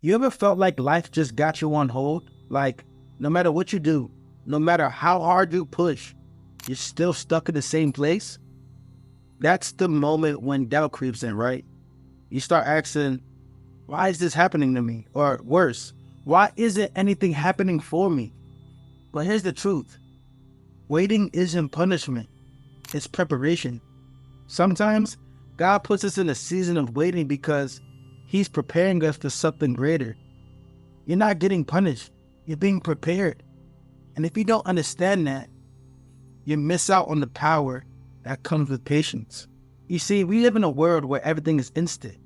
You ever felt like life just got you on hold? Like, no matter what you do, no matter how hard you push, you're still stuck in the same place? That's the moment when doubt creeps in, right? You start asking, why is this happening to me? Or worse, why isn't anything happening for me? But here's the truth. Waiting isn't punishment, it's preparation. Sometimes God puts us in a season of waiting because He's preparing us for something greater. You're not getting punished, you're being prepared. And if you don't understand that, you miss out on the power that comes with patience. You see, we live in a world where everything is instant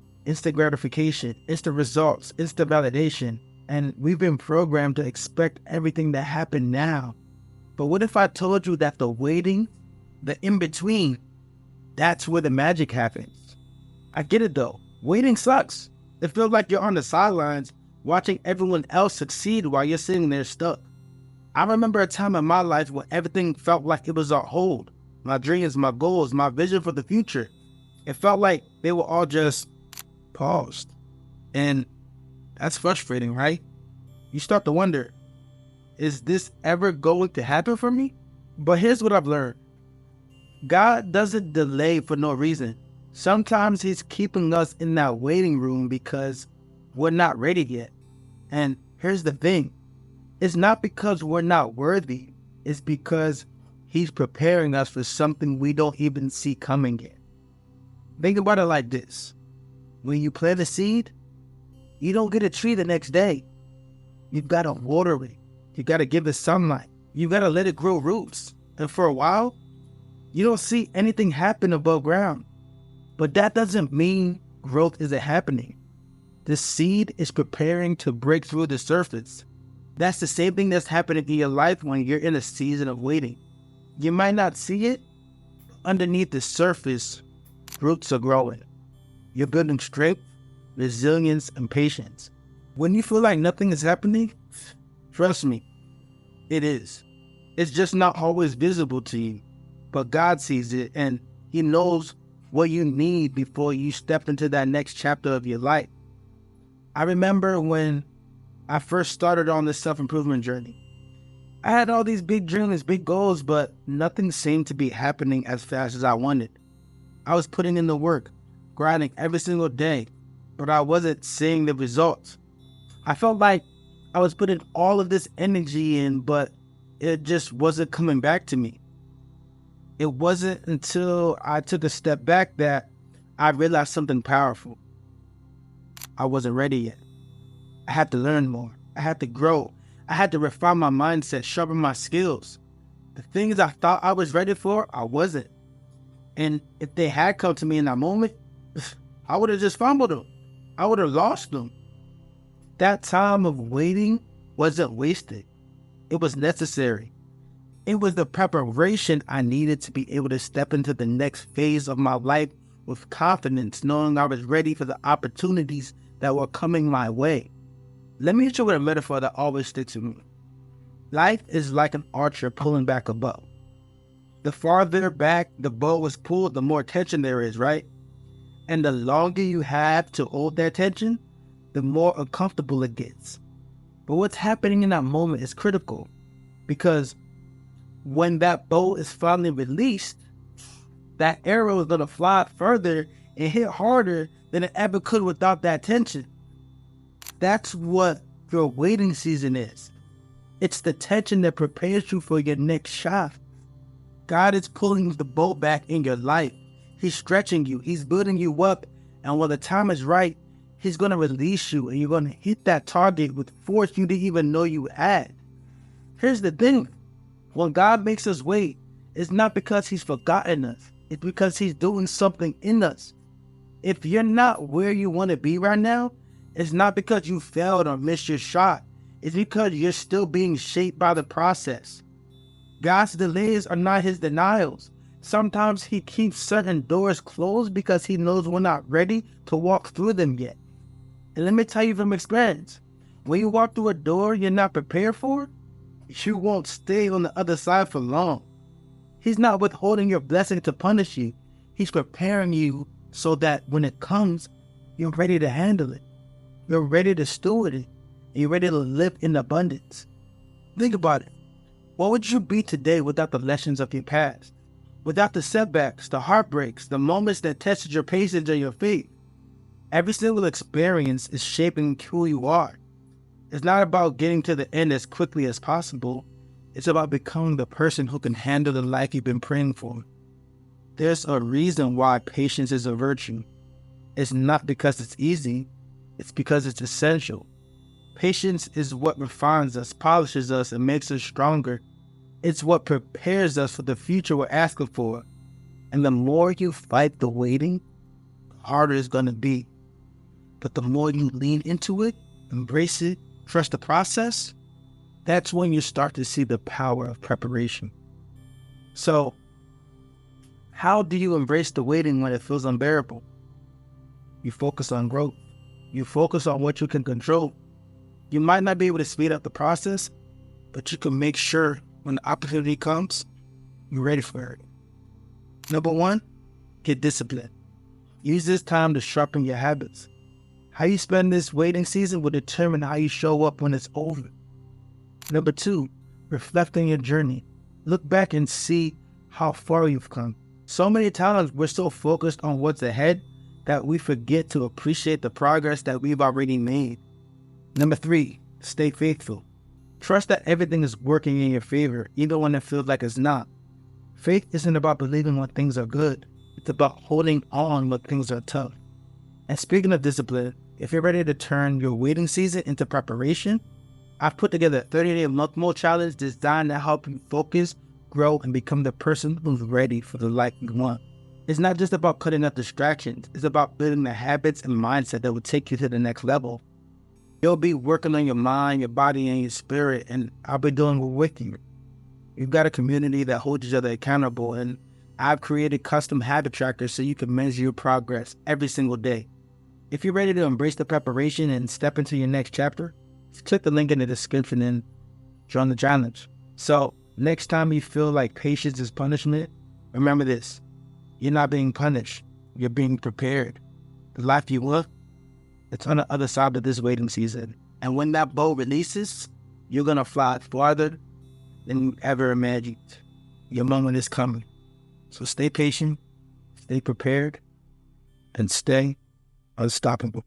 gratification, instant results, instant validation, and we've been programmed to expect everything to happen now. But what if I told you that the waiting, the in-between, that's where the magic happens? I get it though. Waiting sucks. It feels like you're on the sidelines watching everyone else succeed while you're sitting there stuck. I remember a time in my life where everything felt like it was on hold. My dreams, my goals, my vision for the future. It felt like they were all just paused. And that's frustrating, right? You start to wonder, is this ever going to happen for me? But here's what I've learned. God doesn't delay for no reason. Sometimes He's keeping us in that waiting room because we're not ready yet. And here's the thing. It's not because we're not worthy. It's because He's preparing us for something we don't even see coming yet. Think about it like this. When you plant a seed, you don't get a tree the next day. You've got to water it. You got to give it sunlight. You got to let it grow roots. And for a while, you don't see anything happen above ground. But that doesn't mean growth isn't happening. The seed is preparing to break through the surface. That's the same thing that's happening in your life when you're in a season of waiting. You might not see it, but underneath the surface, roots are growing. You're building strength, resilience, and patience. When you feel like nothing is happening, trust me, it is. It's just not always visible to you, but God sees it and He knows what you need before you step into that next chapter of your life. I remember when I first started on this self-improvement journey. I had all these big dreams, big goals, but nothing seemed to be happening as fast as I wanted. I was putting in the work, grinding every single day, but I wasn't seeing the results. I felt like I was putting all of this energy in, but it just wasn't coming back to me. It wasn't until I took a step back that I realized something powerful. I wasn't ready yet. I had to learn more. I had to grow. I had to refine my mindset, sharpen my skills. The things I thought I was ready for, I wasn't. And if they had come to me in that moment, I would have just fumbled them. I would have lost them. That time of waiting wasn't wasted. It was necessary. It was the preparation I needed to be able to step into the next phase of my life with confidence, knowing I was ready for the opportunities that were coming my way. Let me hit you with a metaphor that always sticks with me. Life is like an archer pulling back a bow. The farther back the bow is pulled, the more tension there is, right? And the longer you have to hold that tension, the more uncomfortable it gets. But what's happening in that moment is critical, because when that bow is finally released, that arrow is going to fly further and hit harder than it ever could without that tension. That's what your waiting season is. It's the tension that prepares you for your next shot. God is pulling the bow back in your life. He's stretching you. He's building you up. And when the time is right, He's going to release you and you're going to hit that target with force you didn't even know you had. Here's the thing. When God makes us wait, it's not because He's forgotten us. It's because He's doing something in us. If you're not where you want to be right now, it's not because you failed or missed your shot. It's because you're still being shaped by the process. God's delays are not His denials. Sometimes He keeps certain doors closed because He knows we're not ready to walk through them yet. And let me tell you from experience, when you walk through a door you're not prepared for, you won't stay on the other side for long. He's not withholding your blessing to punish you. He's preparing you so that when it comes, you're ready to handle it. You're ready to steward it. And you're ready to live in abundance. Think about it. What would you be today without the lessons of your past? Without the setbacks, the heartbreaks, the moments that tested your patience and your faith? Every single experience is shaping who you are. It's not about getting to the end as quickly as possible. It's about becoming the person who can handle the life you've been praying for. There's a reason why patience is a virtue. It's not because it's easy, it's because it's essential. Patience is what refines us, polishes us, and makes us stronger. It's what prepares us for the future we're asking for. And the more you fight the waiting, the harder it's going to be. But the more you lean into it, embrace it, trust the process, that's when you start to see the power of preparation. So, how do you embrace the waiting when it feels unbearable? You focus on growth. You focus on what you can control. You might not be able to speed up the process, but you can make sure when the opportunity comes, you're ready for it. Number one, get disciplined. Use this time to sharpen your habits. How you spend this waiting season will determine how you show up when it's over. Number two, reflect on your journey. Look back and see how far you've come. So many times we're so focused on what's ahead that we forget to appreciate the progress that we've already made. Number three, stay faithful. Trust that everything is working in your favor, even when it feels like it's not. Faith isn't about believing when things are good. It's about holding on when things are tough. And speaking of discipline, if you're ready to turn your waiting season into preparation, I've put together a 30-day month mode challenge designed to help you focus, grow, and become the person who's ready for the life you want. It's not just about cutting out distractions. It's about building the habits and mindset that will take you to the next level. You'll be working on your mind, your body, and your spirit, and I'll be doing it with you. We've got a community that holds each other accountable, and I've created custom habit trackers so you can measure your progress every single day. If you're ready to embrace the preparation and step into your next chapter, just click the link in the description and join the challenge. So, next time you feel like patience is punishment, remember this. You're not being punished. You're being prepared. The life you want, it's on the other side of this waiting season. And when that boat releases, you're going to fly farther than you ever imagined. Your moment is coming. So stay patient, stay prepared, and stay unstoppable.